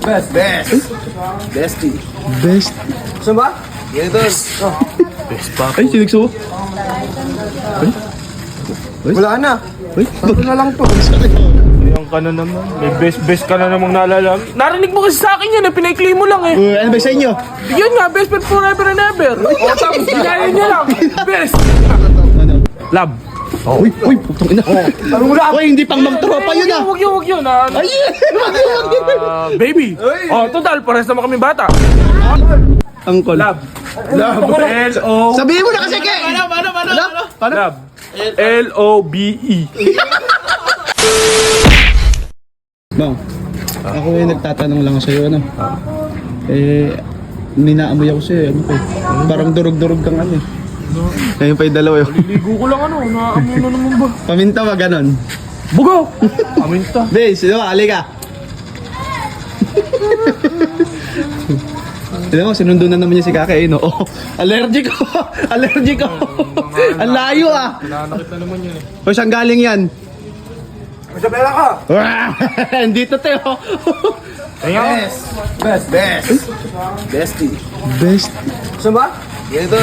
Best. Bestie. Best. Gusto ba? Ito. Ay, sinigso. Wala na. Ay, Ito na lang to. Ayan ka na naman. May best ka na namang naalala. Narinig mo kasi sa akin yan, pinaikli mo lang eh. ano ba sa inyo? Yun nga, best friend forever and ever. O tapos, ginaya niya lang. Best. Ano? Love. Uy, putong ina. Ano mo na? Uy, hindi pang magtropa yun ah. Huwag yun. Ay, wag yun. Baby. Oh, total, parehas naman kami bata. Angkol. Love. L-O. Sabihin mo na kasi kay. Paano? Love. L-O-B-E. Bang, ako nagtatanong lang sa'yo, ano? Ninaamoy ako sa'yo, ano pa eh. Parang durog-durog kang ano eh. Ayun pa yung dalawa yun. Ligo ko lang naamoy na naman ba? Paminta ba ganon? Bugaw! Aminta. Bes, sino ba? Halika. Alam mo, sinundo na naman niya si Kake, no? Oh, allergic ko! Allergic ko! Ang layo ah! Nanakit na naman yan eh. O, saan galing yan? Sa pera ka. Dito, Teo. Ayan. Best. Bestie. Best. Gusto ba? Ito.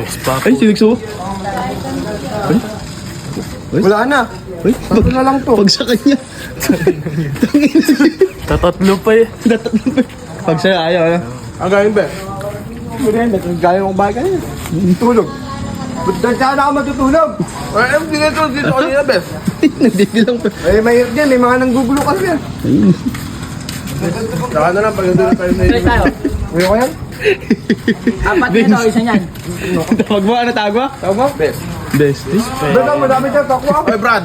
Best pa. Ay, sinigso. Wala na. Ay, Ito na lang to. pag sa kanya. Tatatlo pa eh. Pag sa'yo, ayaw, ano? Ang galing ba? Gaya mong bagay kanina. Tulog. Ba't saan ako matutulog? Eh, hindi na ito. Dito kanina, best. Nagdidilang pa. Eh, mahirap yan. May mga nanggugulo kasi yan. Saka na lang, pag nandun na tayo na yun. tayo. Uyo ko yan? Apat nito, isa niyan. Tawag mo, ano tawag mo? Tawag mo? Best. Best. Ba't ang madami dyan? Takwa? Ay, Brad.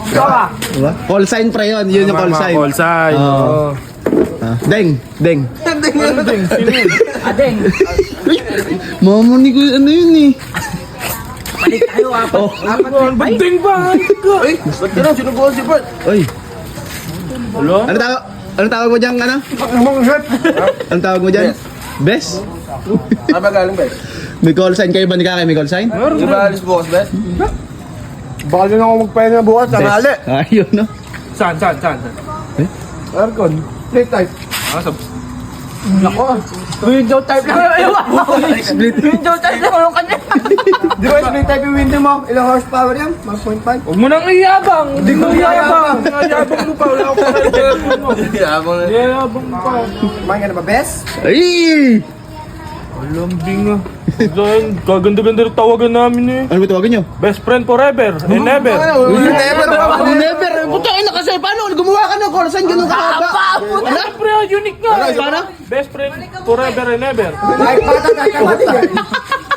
Ikaw ah. Diba? Call sign pre yun. Yun yung call sign. Call sign. Oo. Deng. Adeng. Mama ni ko, ano yun eh. Balik tayo apat. Oh. Apat na yun. Bading ba? Ay, ba't ka na? Sinubukan si Brad. Oy. Wala? Ano tawag mo dyan, ano? Manghit. Ano tawag mo dyan? Best? Ano ba galing, best? May call sign kayo ba ni Kake? May call sign? Di ba alis bukas, best? Baka din ako magpahinga bukas sa hali. Ayun, no? Saan? Aircon. Play type. Nako. Window type lang. Window type lang yung kanya. Di ba split type yung window mo? Ilang horsepower yan? 1.5? Huwag mo nang iyabang. Hindi ko iyabang. Iyabang mo pa. Wala ko pa rin telephone mo. Yabang na. Iyabang mo pa. Kumain ka na ba, best? Ay! Lambing ah. Diyan, kaganda-ganda rin tawagan namin eh. Ano ba tawagan nyo? Best friend forever and never. Never ba? Never! Puta ina kasi, paano? Gumawa ka ng call sign, ganun kahaba. Siyempre, unique nga. Paano? Best friend forever and ever. Ay, bata ka, kapatid eh.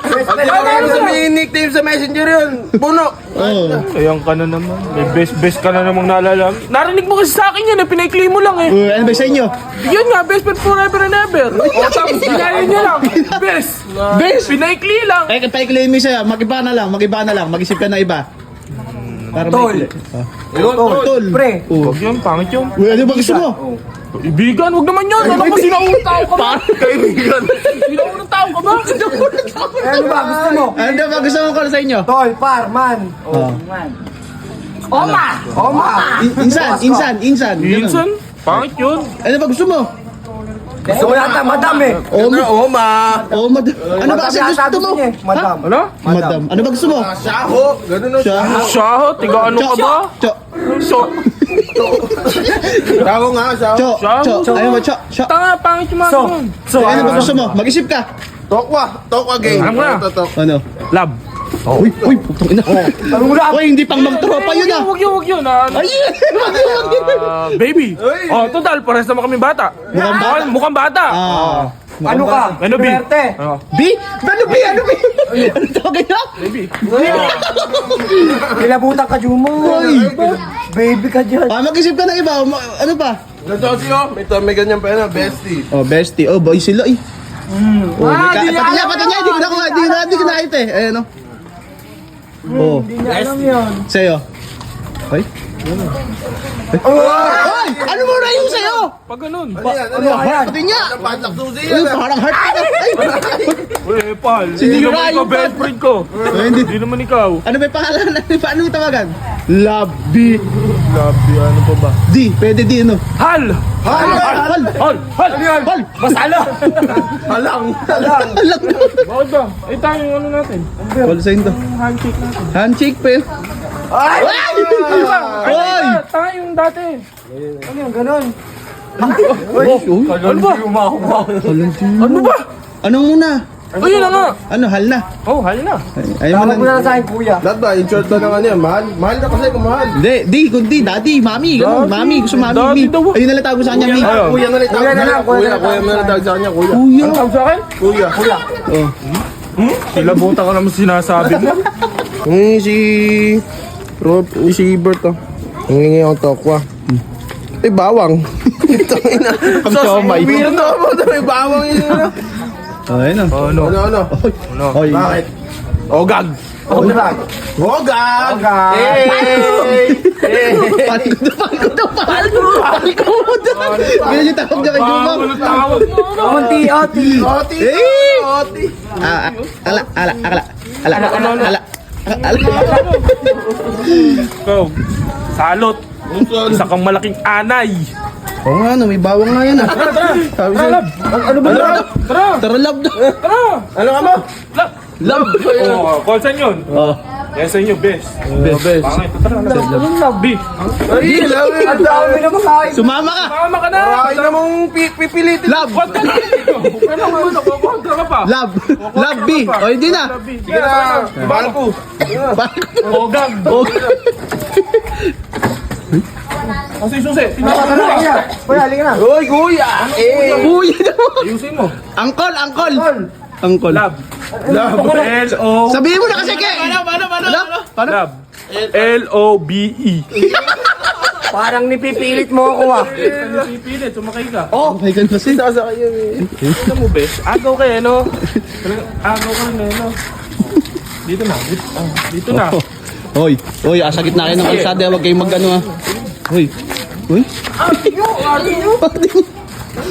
Best friend. Ano sa May nickname sa messenger yun. Puno. Oo. Ayan ka na naman. May best ka na namang naalala. Narinig mo kasi sa akin yan, pinaikli mo lang eh. Ano ba sa inyo? Yun nga, best friend forever and ever. O tapos, ginaya niya lang. Best. Best! Pinaikli lang. Ay, pa-claim mo sa'yo, mag-iba na lang, mag-isip ka na iba. Para Tol. Tol. Pre. Oh. Huwag yun, pangit yun. Uy, ano ba gusto mo? Ibigan, huwag naman yun. Ano ba, sinaunang tao ka ba? Kaibigan. Sinaunang tao ka ba? Ano ba? Gusto mo? Ano ba gusto mo call sa inyo? Tol, par, man. Oh. Oma. Oma. Insan. Minsan, pangit yun. Ano ba gusto mo? Gusto mo yata, madam eh. Oma. Oh, madam. Ano ba kasi gusto mo? Madam. Ano? Madam. Ano ba gusto mo? Shaho. Ganun o. Siya. Shaho, tiga ano ka ba? Cho. So, Shaho nga, shaho. Cho. Ayaw mo, cho. tanga, pangit yung mga ganun. Ano ba gusto mo? Mag-isip ka. Tokwa game. Alam ko na. Ano? Love. Uy, putong ina. Ano mo na? Uy, hindi pang magtropa yun ah. Huwag yun. Ay, Baby. Oh, total, parehas naman kami bata. Mukhang bata. Ah. Ano ka? Ano, B? Swerte. B? Ano B? Ano tawagin niya? Baby. Kilabutan ka, Jumo. Baby ka dyan. Mag-isip ka ng iba. Ano pa? Nagsosyo. May ganyan pa yan, bestie. Oh, bestie. Oh, boy sila eh. Oh, pati niya. Hindi ko nakita eh. Ayan o. Oh, Hindi niya alam yun. sa'yo. Ay? Ay! Ano mo na yung sa'yo? Pag ganun. Ano yan? Pati niya! Patak susi Ay, yan. parang heart attack. Ay! Uy, pal. Sinira Hindi naman yung ikaw best friend ko. Hindi. Hindi naman ikaw. Ano ba yung pangalan? Paano mo tawagan? Love B. Labi, ano pa ba? D. Pwede D, ano? Hal! Hal! Hal! Hal! Hal! Hal! Masala! Halang. Alam ko. Bakit ba? Eh, tayo yung ano natin. Call sign to. Handshake natin. Handshake pa yun. Ay! Hoy! Tayo yung dati. Ano yung ganun? Ano ba? Ano ba? Anong muna? Ayun na nga. Ano, hal na? Oh, hal na. Ayaw mo Tawag mo na. na lang sa akin, kuya. Lahat ba? In short na ng ano yan? Mahal? Mahal ka kasi kung mahal. Hindi, di, kundi, daddy, mami, ganun, Daddy. mami, gusto mami, Daddy mi. daw. Ayun na lang tawag ko sa kanya, mi. Ayaw. Kuya na lang tawag. Kuya na lang, kuya na lang. Kuya na lang tawag sa kanya. Kuya. Kuya. Ano tawag sa akin? Kuya. Kuya. Oh. Sila buta ka naman sinasabi mo. Si Bert oh. Nangingi ang tokwa. Eh, bawang. Ang siomay. Weird na mo. May bawang yun. Oh, ayun na. Oh, no. Ano? Oy. Bakit? Ogag. Hogag! Hogag! Palko mo doon. Ganyan yung tawag niya kay Jumang. Ano tawag? Oti, oti. Oti! Eh! Oti! Ala. Ikaw. Salot. Isa kang malaking anay. Oo nga, no, may bawang nga yan ah. Sabi Tara, siya, lab. Ano ba? Tara. tara love daw. Tara. Ano ka mo? Lab. Love. Oh, call sa inyo. Oh. Yan sa inyo, best. Best. Pangit. Tara, lab. B. Ay, love it! Ang dami na makain. Sumama ka. Tama ka na. Ay, namang pipilitin. Love. Kontra ka dito. Ano mo? Kontra ka pa. Love. Love B. O, hindi na. Lab B. Sige na, Balko. Ogag. Kasi susi. Kuya, halika na. Uy, kuya! Uy. Ayusin mo. Angkol. Angkol. Lab. Love. L-O. Sabihin mo na kasi kay. Paano? Lab. L-O-B-E. Parang nipipilit mo ako ah. Pipilit, sumakay ka. Okay, ganun kasi. Sasakay yun eh. Ano mo, bes? Agaw kayo, no? Agaw ka rin, no? Dito na. Dito na. Hoy, asa gitna kayo ng kalsada, huwag kayong mag-ano ah. Hoy.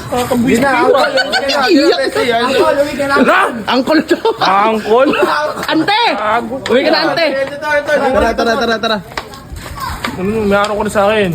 Kakabwis Na, kayo. Iyak. uwi ka na. Tara! Angkol to. Angkol? Ante! Ago. Uwi ka na, ante. Ito. Tara. Ano, may araw ko na sa akin.